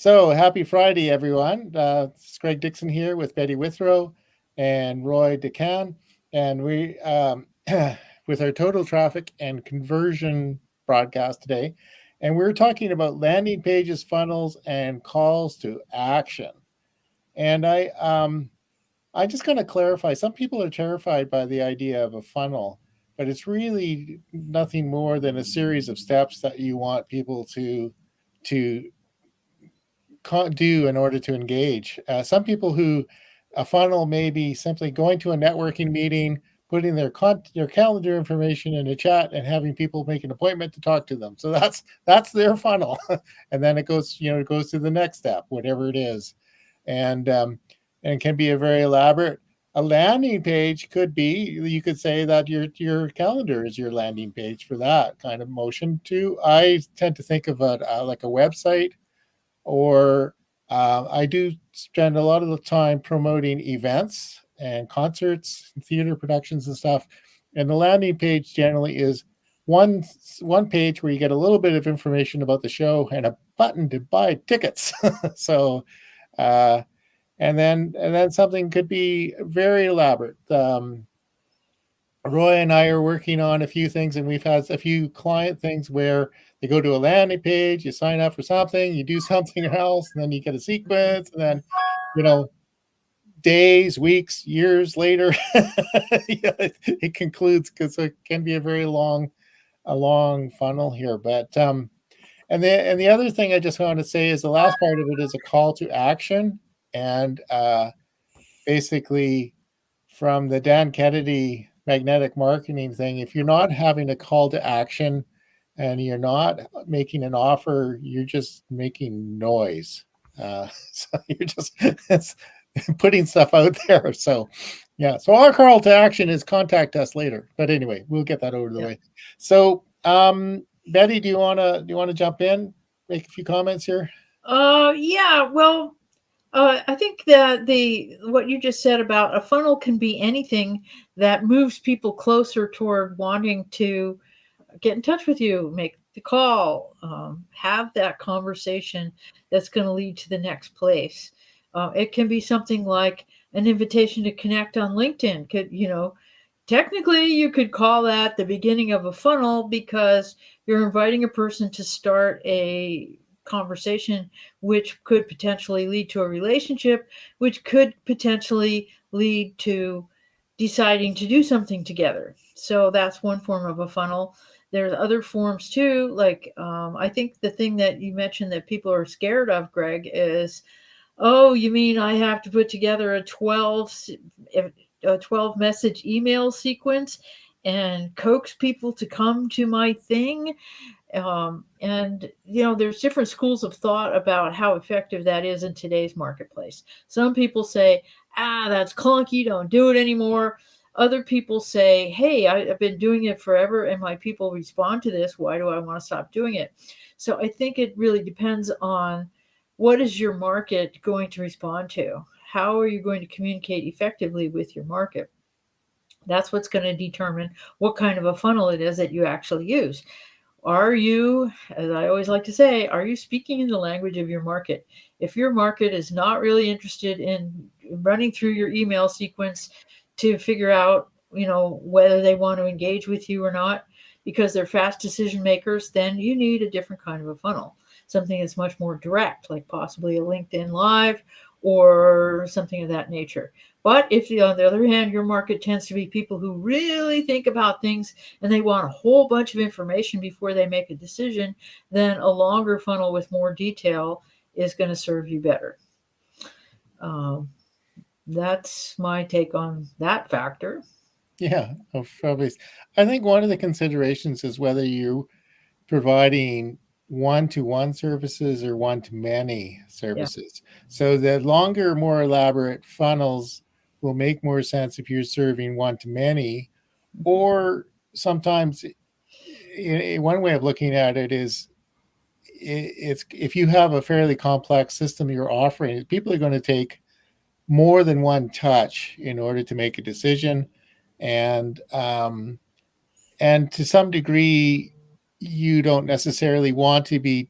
So happy Friday, everyone. It's Greg Dixon here with Betty Withrow and Roy Dickan. And we, with our total traffic and conversion broadcast today, and we're talking about landing pages, funnels, and calls to action. And I just going to clarify, some people are terrified by the idea of a funnel, but it's really nothing more than a series of steps that you want people to do in order to engage. Some people who a funnel may be simply going to a networking meeting, putting their calendar information in a chat, and having people make an appointment to talk to them. So that's their funnel, and then it goes to the next step, whatever it is, and it can be a very elaborate. A landing page could be, you could say that your calendar is your landing page for that kind of motion too. I tend to think of it like a website, or I do spend a lot of the time promoting events and concerts and theater productions and stuff. And the landing page generally is one one page where you get a little bit of information about the show and a button to buy tickets. So uh, and then something could be very elaborate. Roy and I are working on a few things, and we've had a few client things where they go to a landing page, you sign up for something, you do something else, and then you get a sequence, and then, you know, days, weeks, years later, yeah, it concludes, because it can be a long funnel here. But and the other thing I just want to say is the last part of it is a call to action, and basically from the Dan Kennedy magnetic marketing thing, if you're not having a call to action and you're not making an offer, you're just making noise. So you're just putting stuff out there. So, yeah. So our call to action is contact us later. But anyway, we'll get that over the way. So, Betty, do you want to jump in, make a few comments here? Yeah. Well, I think that the what you just said about a funnel can be anything that moves people closer toward wanting to get in touch with you, make the call, have that conversation that's going to lead to the next place. It can be something like an invitation to connect on LinkedIn. Technically, you could call that the beginning of a funnel because you're inviting a person to start a conversation, which could potentially lead to a relationship, which could potentially lead to deciding to do something together. So that's one form of a funnel. There's other forms too. Like, I think the thing that you mentioned that people are scared of, Greg, is, oh, you mean I have to put together a 12 message email sequence and coax people to come to my thing? And there's different schools of thought about how effective that is in today's marketplace. Some people say, that's clunky, don't do it anymore. Other people say, hey, I've been doing it forever and my people respond to this. Why do I want to stop doing it? So I think it really depends on what is your market going to respond to? How are you going to communicate effectively with your market? That's what's going to determine what kind of a funnel it is that you actually use. Are you, as I always like to say, are you speaking in the language of your market? If your market is not really interested in running through your email sequence to figure out, whether they want to engage with you or not, because they're fast decision makers, then you need a different kind of a funnel, something that's much more direct, like possibly a LinkedIn Live or something of that nature. But if, on the other hand, your market tends to be people who really think about things and they want a whole bunch of information before they make a decision, then a longer funnel with more detail is going to serve you better. Um, that's my take on that factor. Yeah, probably. I think one of the considerations is whether you providing one-to-one services or one-to-many Yeah. services. So the longer, more elaborate funnels will make more sense if you're serving one-to-many, or sometimes one way of looking at it is it's if you have a fairly complex system you're offering, people are going to take more than one touch in order to make a decision, and and to some degree, you don't necessarily want to be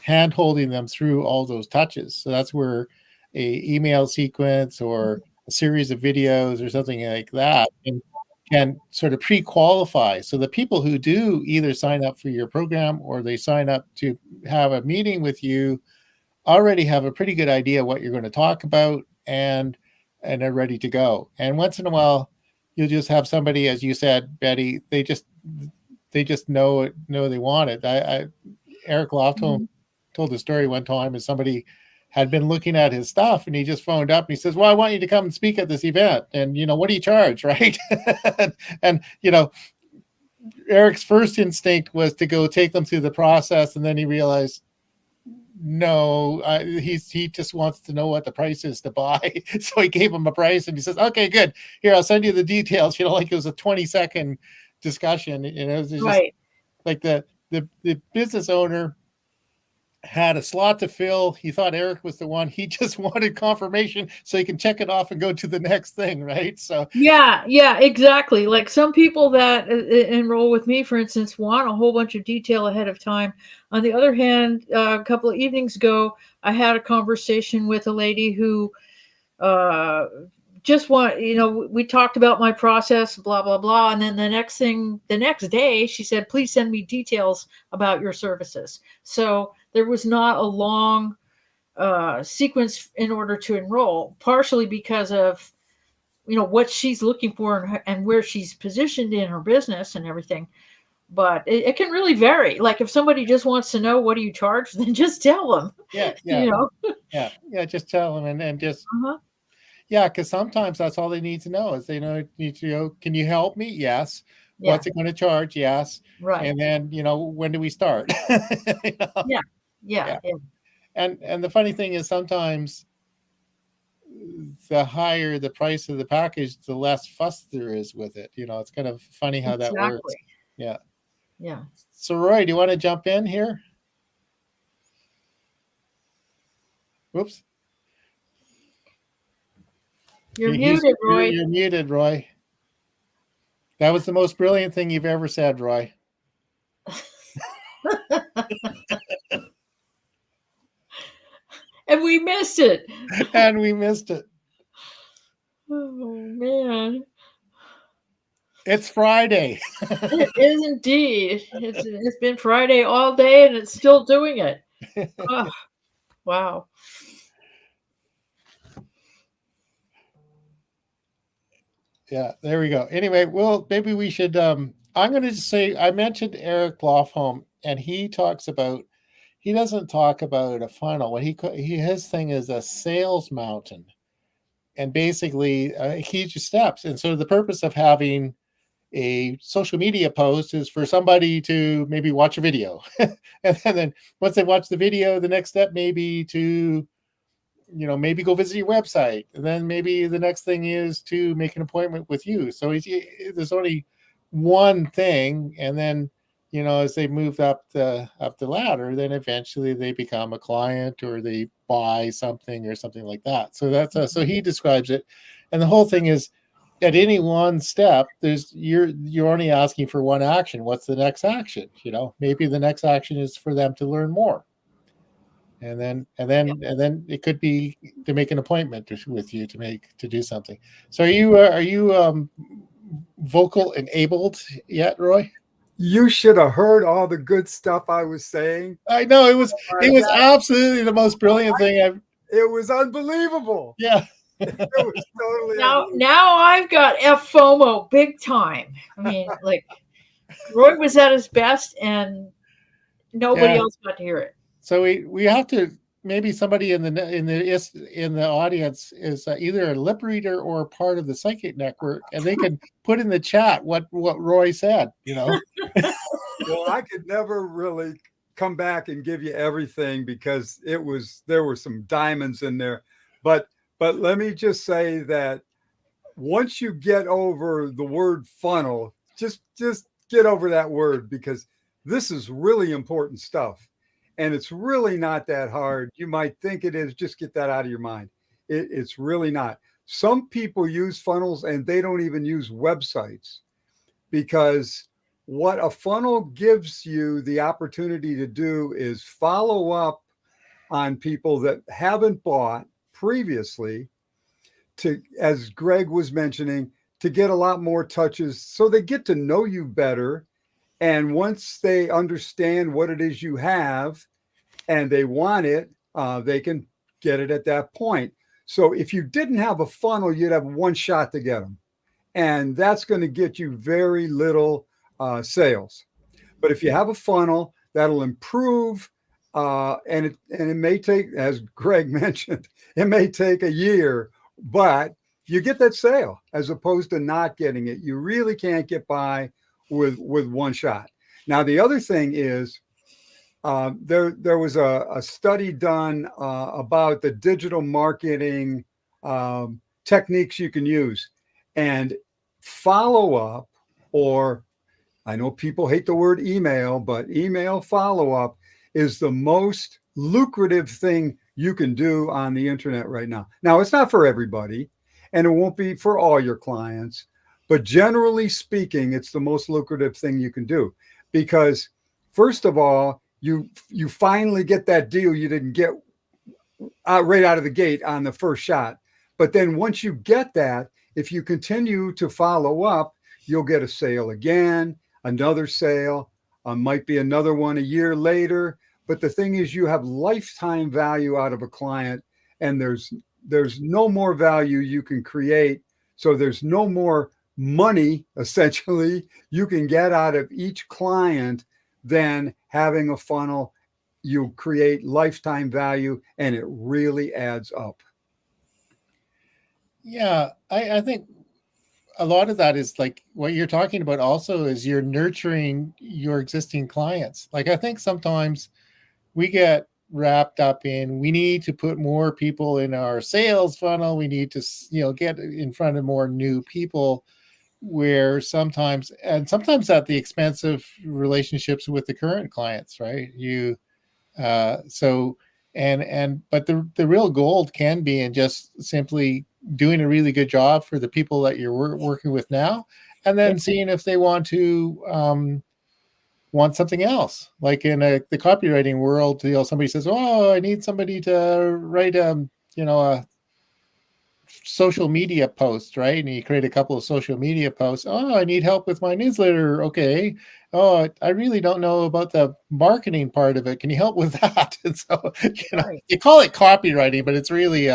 hand holding them through all those touches. So that's where a email sequence or a series of videos or something like that can sort of pre-qualify. So the people who do either sign up for your program or they sign up to have a meeting with you already have a pretty good idea what you're going to talk about, and they're ready to go. And once in a while, you'll just have somebody, as you said, Betty, they just know they want it. Eric Lofholm told the story one time, and somebody had been looking at his stuff, and he just phoned up and he says, "Well, I want you to come and speak at this event, and what do you charge?" Right? and Eric's first instinct was to go take them through the process, and then he realized, no, he just wants to know what the price is to buy. So he gave him a price, and he says, "Okay, good. Here, I'll send you the details." Like it was a 20-second discussion. It was just Right. like the business owner had a slot to fill. He thought Eric was the one. He just wanted confirmation so he can check it off and go to the next thing, right? So Yeah, exactly. Like some people that enroll with me, for instance, want a whole bunch of detail ahead of time. On the other hand, a couple of evenings ago, I had a conversation with a lady who just we talked about my process, blah, blah, blah. And then the next day, she said, "Please send me details about your services." So there was not a long sequence in order to enroll, partially because of what she's looking for and where she's positioned in her business and everything. But it can really vary. Like if somebody just wants to know what do you charge, then just tell them. yeah, just tell them, and just because sometimes that's all they need to know is need to know, can you help me? Yes. Yeah. What's it going to charge? Yes. Right. And then when do we start? Yeah. And the funny thing is, sometimes the higher the price of the package, the less fuss there is with it. It's kind of funny how that works. Yeah. So Roy, do you want to jump in here? Whoops. You're muted, Roy. You're muted, Roy. That was the most brilliant thing you've ever said, Roy. And we missed it. Oh, man. It's Friday. It is indeed. It's been Friday all day, and it's still doing it. Oh, wow. Yeah, there we go. Anyway, well, maybe we should. I'm going to just say, I mentioned Eric Lofholm, and he doesn't talk about a funnel. What his thing is a sales mountain, and basically huge steps. And so the purpose of having a social media post is for somebody to maybe watch a video, and then once they watch the video, the next step may be to maybe go visit your website, and then maybe the next thing is to make an appointment with you. So there's only one thing, and then as they move up the ladder, then eventually they become a client or they buy something or something like that. So that's so he describes it, and the whole thing is, at any one step, you're only asking for one action. What's the next action? Maybe the next action is for them to learn more. And then it could be to make an appointment with you to do something. So are you vocal enabled yet, Roy? You should have heard all the good stuff I was saying. I know it was absolutely the most brilliant thing It was unbelievable. Yeah. It was totally now I've got FOMO big time. I mean, like Roy was at his best, and nobody else got to hear it. So we have to, maybe somebody in the audience is either a lip reader or part of the psychic network, and they can put in the chat what Roy said. Well, I could never really come back and give you everything because there were some diamonds in there, but let me just say that once you get over the word funnel, just get over that word, because this is really important stuff. And it's really not that hard. You might think it is. Just get that out of your mind. It's really not. Some people use funnels and they don't even use websites, because what a funnel gives you the opportunity to do is follow up on people that haven't bought previously, to, as Greg was mentioning, to get a lot more touches so they get to know you better. And once they understand what it is you have and they want it, they can get it at that point. So if you didn't have a funnel, you'd have one shot to get them. And that's going to get you very little sales. But if you have a funnel, that'll improve. And it may take, as Greg mentioned, it may take a year, but you get that sale as opposed to not getting it. You really can't get by with one shot. Now, the other thing is, there was a study done about the digital marketing techniques you can use, and follow up, or I know people hate the word email, but email follow up is the most lucrative thing you can do on the internet right now. Now, it's not for everybody, and it won't be for all your clients, but generally speaking, it's the most lucrative thing you can do, because first of all, you finally get that deal you didn't get right out of the gate on the first shot. But then once you get that, if you continue to follow up, you'll get a sale again, another sale, might be another one a year later. But the thing is, you have lifetime value out of a client, and there's no more value you can create. So there's no more money, essentially, you can get out of each client than having a funnel. You create lifetime value, and it really adds up. Yeah, I think a lot of that is like what you're talking about also is you're nurturing your existing clients. Like, I think sometimes we get wrapped up in, we need to put more people in our sales funnel. We need to, get in front of more new people, where sometimes at the expense of relationships with the current clients, right? But the real gold can be in just simply doing a really good job for the people that you're working with now, and then seeing if they want something else. Like in the copywriting world, somebody says, "Oh, I need somebody to write a social media post," right? And you create a couple of social media posts. "Oh, I need help with my newsletter." Okay. "Oh, I really don't know about the marketing part of it. Can you help with that?" And so, Right. you call it copywriting, but it's really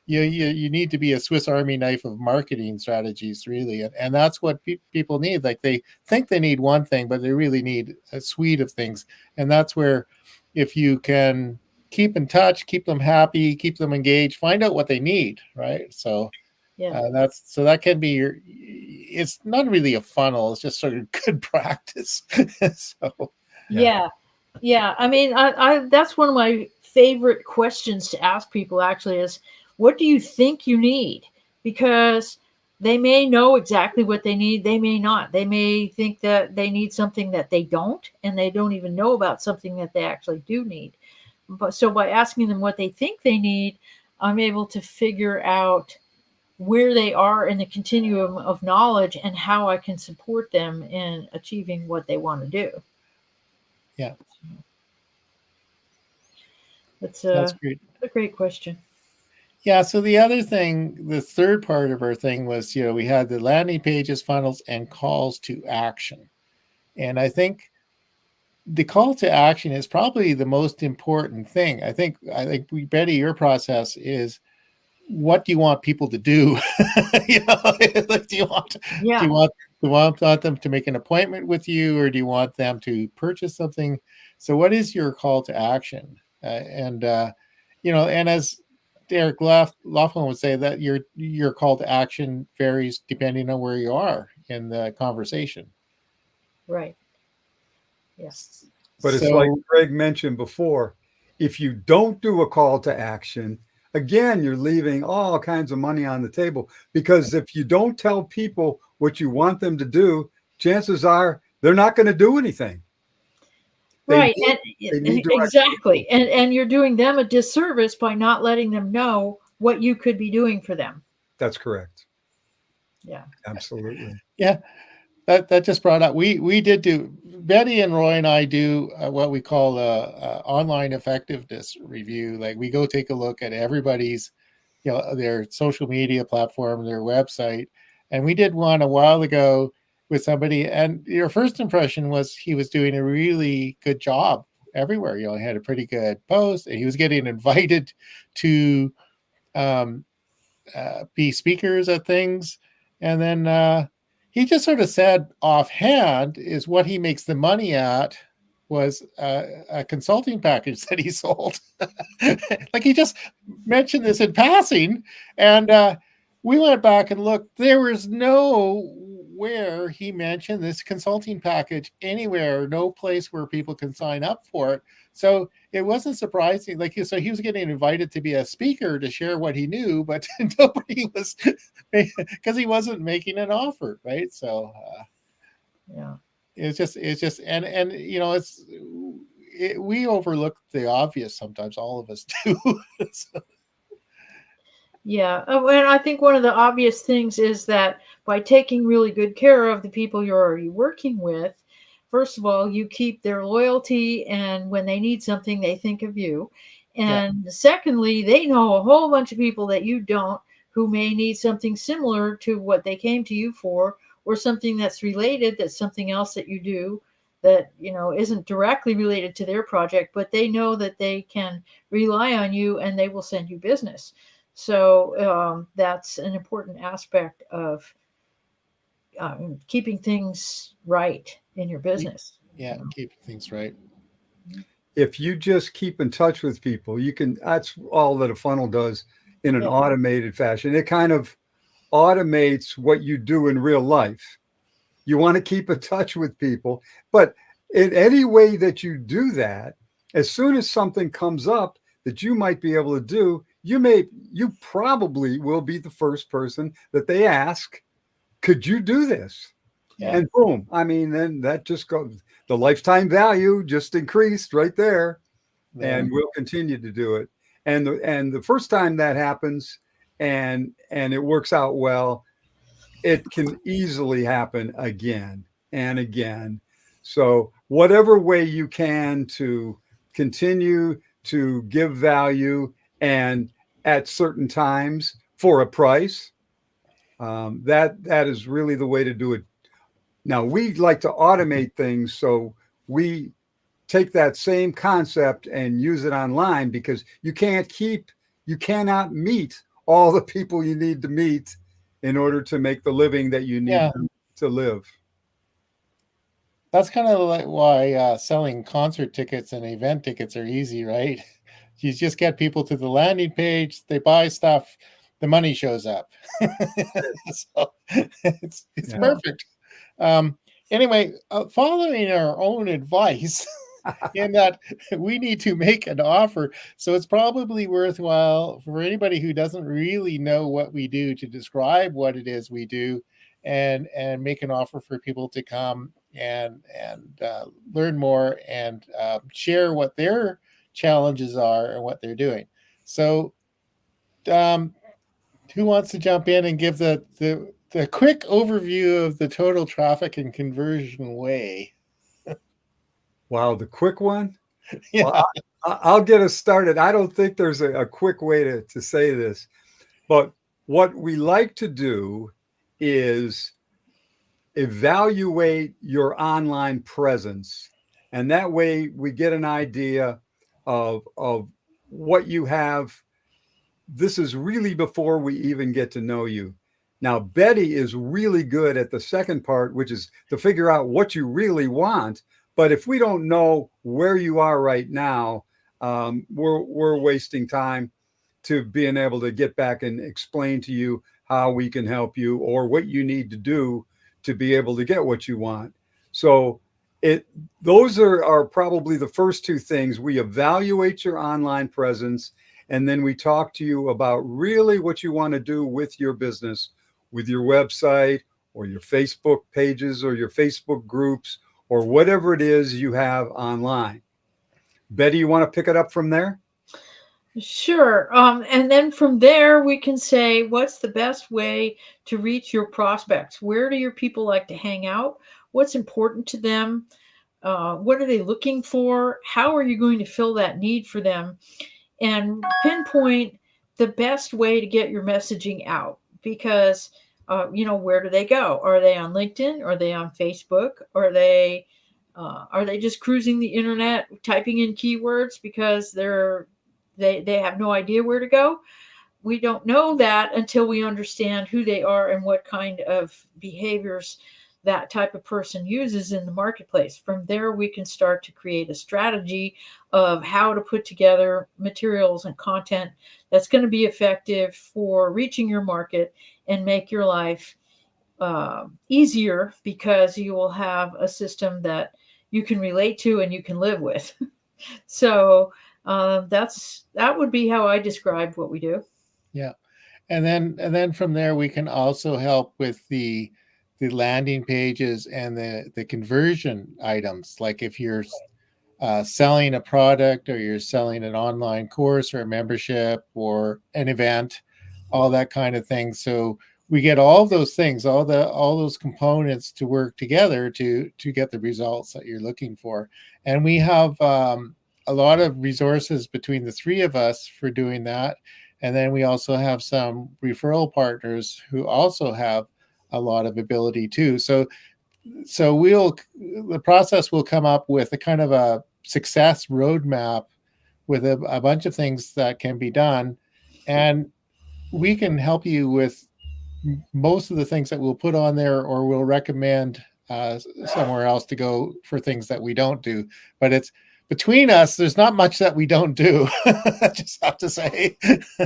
you need to be a Swiss Army knife of marketing strategies, really. And that's what people need. Like, they think they need one thing, but they really need a suite of things. And that's where, if you can keep in touch, keep them happy, keep them engaged, find out what they need, right? So Yeah. that can be it's not really a funnel, it's just sort of good practice. So Yeah. I mean, I that's one of my favorite questions to ask people, actually, is what do you think you need? Because they may know exactly what they need. They may not. They may think that they need something that they don't, and they don't even know about something that they actually do need. But so by asking them what they think they need, I'm able to figure out where they are in the continuum of knowledge and how I can support them in achieving what they want to do. yeah, That's that's great. a great question. Yeah, so the third part of our thing was, we had the landing pages, funnels, and calls to action. And I think the call to action is probably the most important thing. I think Betty, your process is, what do you want people to do? Like, do you want them to make an appointment with you, or do you want them to purchase something? So what is your call to action? And as Derek Laughlin would say, that your call to action varies depending on where you are in the conversation. Right. Yes. But it's like Greg mentioned before, if you don't do a call to action, again, you're leaving all kinds of money on the table, because if you don't tell people what you want them to do, chances are they're not going to do anything. Right. Exactly. And you're doing them a disservice by not letting them know what you could be doing for them. That's correct. Yeah. Absolutely. Yeah. that just brought up, we did do, Betty and Roy and I do what we call a online effectiveness review. Like we go take a look at everybody's, their social media platform, their website. And we did one a while ago with somebody, and your first impression was he was doing a really good job everywhere. He had a pretty good post, and he was getting invited to um, be speakers at things. And then he just sort of said offhand is what he makes the money at was a consulting package that he sold. Like he just mentioned this in passing. And we went back and looked. There was nowhere he mentioned this consulting package anywhere, no place where people can sign up for it. So it wasn't surprising. So he was getting invited to be a speaker to share what he knew, but nobody was, because he wasn't making an offer, right? So yeah, it's just, and we overlook the obvious sometimes. All of us do. So, yeah. And I think one of the obvious things is that by taking really good care of the people you're already working with, first of all, you keep their loyalty, and when they need something, they think of you. And secondly, they know a whole bunch of people that you don't, who may need something similar to what they came to you for, or something that's related, that's something else that you do that isn't directly related to their project, but they know that they can rely on you and they will send you business. So that's an important aspect of keeping things right in your business. yeah, keep things right. If you just keep in touch with people, that's all that a funnel does in an Yeah. automated fashion. It kind of automates what you do in real life. You want to keep in touch with people, but in any way that you do that, as soon as something comes up that you might be able to do, you probably will be the first person that they ask, could you do this? Yeah. And boom, I mean, then that just goes, the lifetime value just increased right there, and we'll continue to do it. And the first time that happens and it works out well, it can easily happen again and again. So whatever way you can to continue to give value and at certain times for a price, that is really the way to do it. Now we like to automate things, so we take that same concept and use it online, because you cannot meet all the people you need to meet in order to make the living that you need to live. That's kind of like why selling concert tickets and event tickets are easy, right? You just get people to the landing page, they buy stuff, the money shows up. So it's perfect. Anyway, following our own advice in that we need to make an offer. So it's probably worthwhile for anybody who doesn't really know what we do to describe what it is we do, and make an offer for people to come and learn more and share what their challenges are and what they're doing. So who wants to jump in and give the quick overview of the total traffic and conversion way? Wow, the quick one? Yeah. Well, I'll get us started. I don't think there's a quick way to say this, but what we like to do is evaluate your online presence. And that way we get an idea of what you have. This is really before we even get to know you. Now, Betty is really good at the second part, which is to figure out what you really want. But if we don't know where you are right now, we're wasting time to being able to get back and explain to you how we can help you or what you need to do to be able to get what you want. So those are probably the first two things. We evaluate your online presence, and then we talk to you about really what you want to do with your business, with your website or your Facebook pages or your Facebook groups or whatever it is you have online. Betty, you want to pick it up from there? Sure. And then from there, we can say, what's the best way to reach your prospects? Where do your people like to hang out? What's important to them? What are they looking for? How are you going to fill that need for them? And pinpoint the best way to get your messaging out, because where do they go? Are they on LinkedIn? Are they on Facebook? Are they just cruising the internet typing in keywords because they have no idea where to go? We don't know that until we understand who they are and what kind of behaviors that type of person uses in the marketplace. From there, we can start to create a strategy of how to put together materials and content that's going to be effective for reaching your market and make your life easier, because you will have a system that you can relate to and you can live with. So that would be how I describe what we do. Yeah. And then from there we can also help with the landing pages and the conversion items. Like if you're selling a product, or you're selling an online course or a membership or an event, all that kind of thing. So we get all those things, all those components to work together to get the results that you're looking for. And we have a lot of resources between the three of us for doing that. And then we also have some referral partners who also have a lot of ability too. So the process will come up with a kind of a success roadmap with a bunch of things that can be done, and we can help you with most of the things that we'll put on there, or we'll recommend somewhere else to go for things that we don't do. But it's between us, there's not much that we don't do. I just have to say.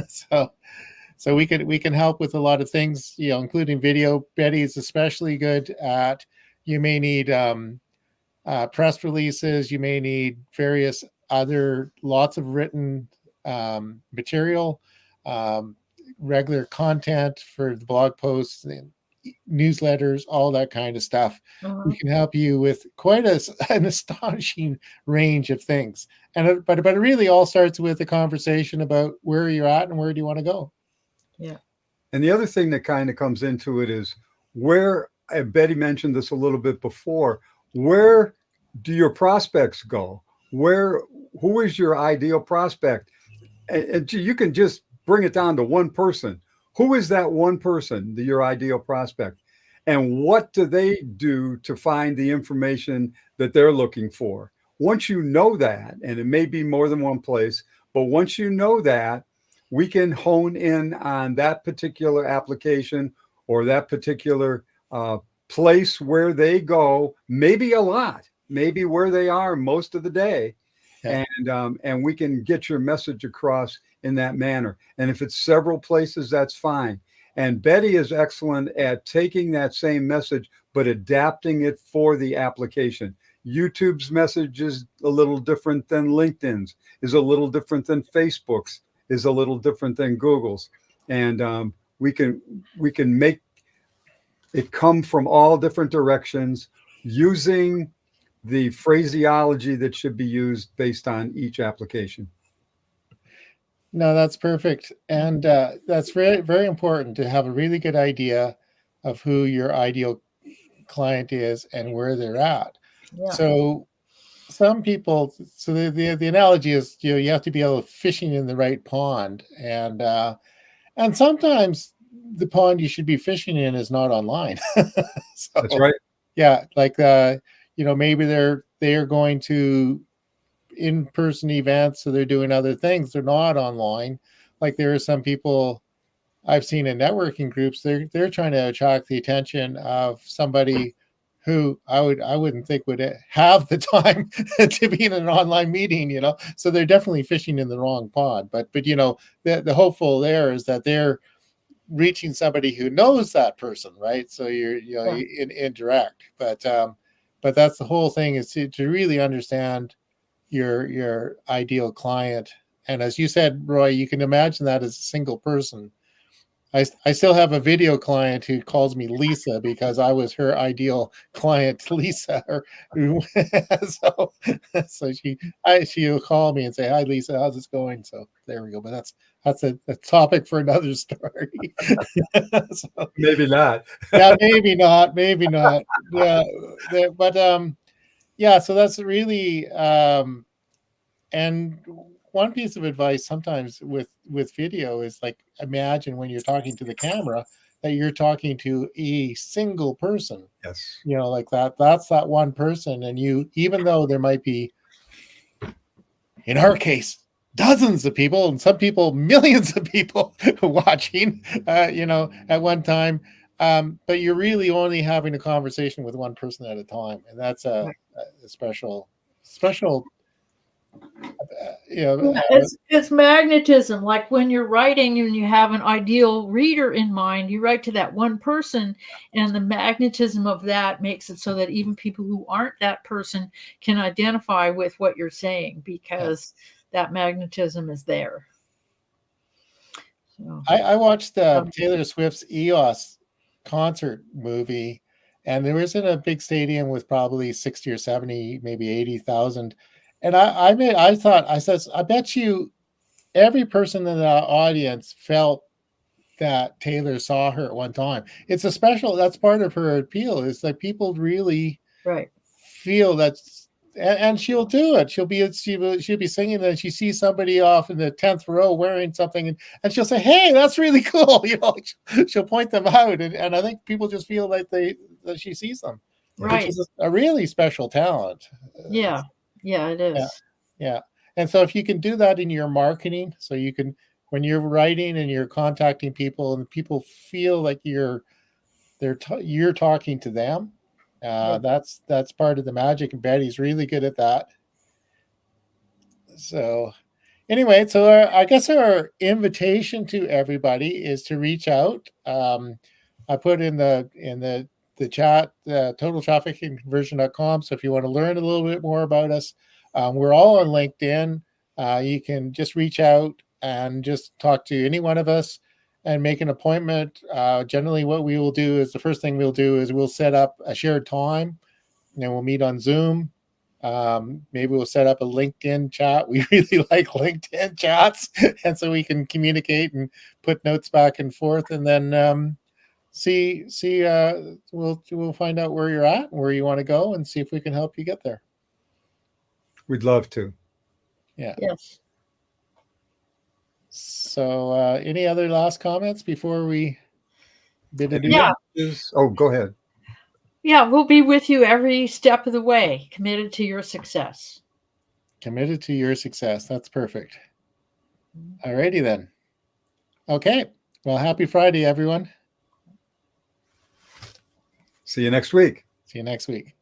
so so we can help with a lot of things, including video. Betty is especially good at, you may need press releases, you may need various other, lots of written material, um, regular content for the blog posts and newsletters, all that kind of stuff. Uh-huh. We can help you with quite an astonishing range of things. But it really all starts with a conversation about where you're at and where do you want to go. Yeah. And the other thing that kind of comes into it is where, Betty mentioned this a little bit before, where do your prospects go? Who is your ideal prospect? And you can just bring it down to one person. Who is that one person, your ideal prospect? And what do they do to find the information that they're looking for? Once you know that, and it may be more than one place, but once you know that, we can hone in on that particular application or that particular place where they go, maybe a lot, maybe where they are most of the day. Yeah. And we can get your message across in that manner. And if it's several places, that's fine. And Betty is excellent at taking that same message, but adapting it for the application. YouTube's message is a little different than LinkedIn's, is a little different than Facebook's, is a little different than Google's. And we can make it come from all different directions using the phraseology that should be used based on each application. No, that's perfect. And that's very, very important to have a really good idea of who your ideal client is and where they're at. Yeah. So some people, so the analogy is, you have to be able to fishing in the right pond. And sometimes the pond you should be fishing in is not online. That's right. Yeah, like maybe they're going to in-person events, so they're doing other things, they're not online. Like there are some people I've seen in networking groups, they're trying to attract the attention of somebody who I wouldn't think would have the time to be in an online meeting, so they're definitely fishing in the wrong pond. But the hopeful there is that they're reaching somebody who knows that person, right? So you're interact. But that's the whole thing, is to really understand your ideal client. And as you said, Roy, you can imagine that as a single person. I still have a video client who calls me Lisa because I was her ideal client, Lisa. So, so she'll call me and say, "Hi, Lisa, how's this going?" So there we go. But that's a topic for another story. So, Maybe not. yeah, maybe not, maybe not. Yeah, but yeah. So that's really and one piece of advice sometimes with video is like, imagine when you're talking to the camera that you're talking to a single person, Yes. like that's that one person. And you, even though there might be, in our case, dozens of people, and some people millions of people watching at one time, but you're really only having a conversation with one person at a time, and that's a special it's magnetism. Like when you're writing and you have an ideal reader in mind, you write to that one person, and the magnetism of that makes it so that even people who aren't that person can identify with what you're saying, because that magnetism is there. So, I watched Taylor Swift's EOS concert movie, and there was in a big stadium with probably 60 or 70, maybe 80,000. And I thought, I bet you every person in the audience felt that Taylor saw her at one time. It's a special, that's part of her appeal, is that people really feel that's, and she'll do it. She'll be singing, and she sees somebody off in the 10th row wearing something, and she'll say, "Hey, that's really cool." She'll point them out, and I think people just feel like that she sees them, which is a really special talent. Yeah, it is. Yeah. And so if you can do that in your marketing, so you can, when you're writing and you're contacting people and people feel like you're talking to them, that's part of the magic, and Betty's really good at that. So anyway, so I guess our invitation to everybody is to reach out. I put in the chat, totaltrafficandconversion.com. So if you want to learn a little bit more about us, we're all on LinkedIn. You can just reach out and just talk to any one of us and make an appointment. Generally, what we will do is, the first thing we'll do is we'll set up a shared time, and we'll meet on Zoom. Maybe we'll set up a LinkedIn chat. We really like LinkedIn chats, and so we can communicate and put notes back and forth, and then we'll find out where you're at and where you want to go, and see if we can help you get there. We'd love to. Yeah. Yes. So any other last comments before we bid adieu? Yeah. Oh, go ahead. Yeah, we'll be with you every step of the way, committed to your success. Committed to your success. That's perfect. All righty then. Okay. Well, happy Friday, everyone. See you next week. See you next week.